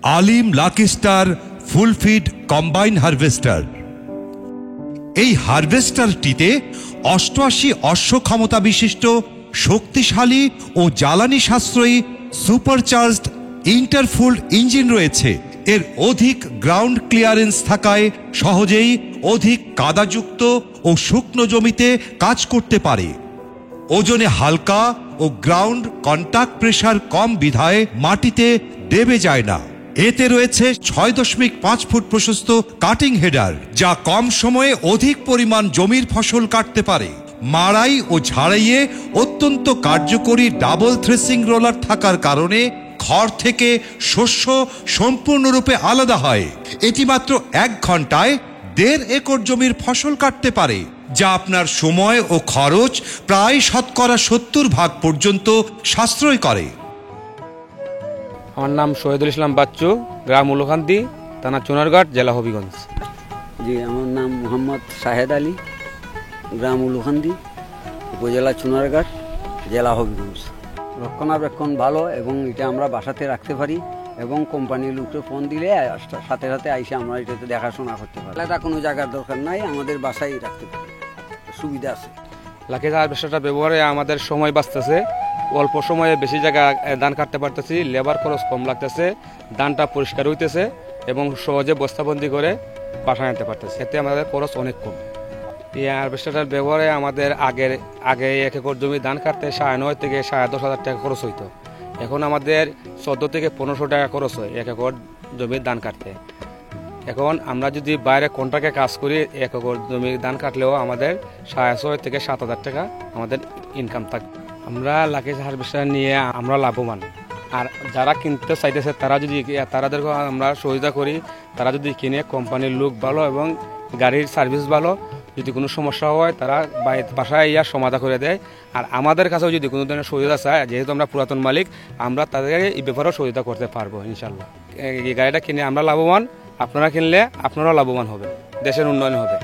আলিম lucky star ফুল feed combine harvester. এই হারভেস্টারটিতে 88 অশ্ব ক্ষমতা বিশিষ্ট শক্তিশালী ও জ্বালানি সাশ্রয়ী সুপারচার্জড ইন্টারফুল ইঞ্জিন রয়েছে। এর অধিক গ্রাউন্ড ক্লিয়ারেন্স থাকায় সহজেই অধিক কাদাযুক্ত ও শুকনো জমিতে কাজ করতে পারে। ওজনে হালকা ও গ্রাউন্ড কন্টাক্ট প্রেসার কম বিধায় মাটিতে দেবে যায় না। এতে রয়েছে 6.5 ফুট প্রশস্ত কাটিং হেডার, যা কম সময়ে অধিক পরিমাণ জমির ফসল কাটতে পারে। মাড়াই ও ঝাড়াইয়ে অত্যন্ত কার্যকরী ডাবল থ্রেসিং রোলার থাকার কারণে খড় থেকে শস্য সম্পূর্ণরূপে আলাদা হয়। এটি মাত্র 1 ঘন্টায় 1.5 একর জমির ফসল কাটতে পারে, যা আপনার সময় ও খরচ প্রায় 70% পর্যন্ত সাশ্রয় করে। আমার নাম শহীদুল ইসলাম বাচ্চু, গ্রাম উলুখান্দি, থানা চুনারঘাট, জেলা হবিগঞ্জ। জি, আমার নাম মোহাম্মদ শাহেদ আলী, গ্রাম উলুখান্দি, উপজেলা চুনারঘাট, জেলা হবিগঞ্জ। রক্ষণাবেক্ষণ ভালো এবং এটা আমরা বাসাতে রাখতে পারি এবং কোম্পানির লোককে ফোন দিলে সাথে সাথে আইসে আমরা এটাতে দেখাশোনা করতে পারি। আলাদা কোনো জায়গার দরকার নাই, আমাদের বাসায় রাখতে পারি, সুবিধা আছে। লাকি হারভেস্টারটা ব্যবহারে আমাদের সময় বাঁচতেছে, অল্প সময়ে বেশি জায়গা ধান কাটতে পারতেছি, লেবার খরচ কম লাগতেছে, ধানটা পরিষ্কার হইতেছে এবং সহজে বস্তাবন্দি করে বাসায় আনতে পারতেছে। এতে আমাদের খরচ অনেক কম। এই হারভেস্টারটার ব্যবহারে আমাদের আগে 1 একর জমি ধান কাটতে 9.5 থেকে 10.5 টাকা খরচ হইতো। এখন আমাদের 14 থেকে 1500 টাকা খরচ হয় 1 একর জমির ধান কাটতে। এখন আমরা যদি বাইরে কন্ট্রাক্টে কাজ করি 1 একর জমির ধান কাটলেও আমাদের 6.5 থেকে 7,000 টাকা আমাদের ইনকাম থাকবে। আমরা লাকি হারভেস্টার নিয়ে আমরা লাভবান। আর যারা কিনতে চাইতেছে তারাদেরকে আমরা সহযোগিতা করি। তারা যদি কিনে, কোম্পানির লোক ভালো এবং গাড়ির সার্ভিস ভালো, যদি কোনো সমস্যা হয় তারা বাসায় ইয়া সমাধান করে দেয়। আর আমাদের কাছেও যদি কোনো ধরনের সহযোগিতা চায়, যেহেতু আমরা পুরাতন মালিক, আমরা তাদেরকে এই ব্যাপারেও সহযোগিতা করতে পারবো ইনশাল্লাহ। এই গাড়িটা কিনে আমরা লাভবান, আপনারা কিনলে আপনারাও লাভবান হবে, দেশের উন্নয়ন হবে।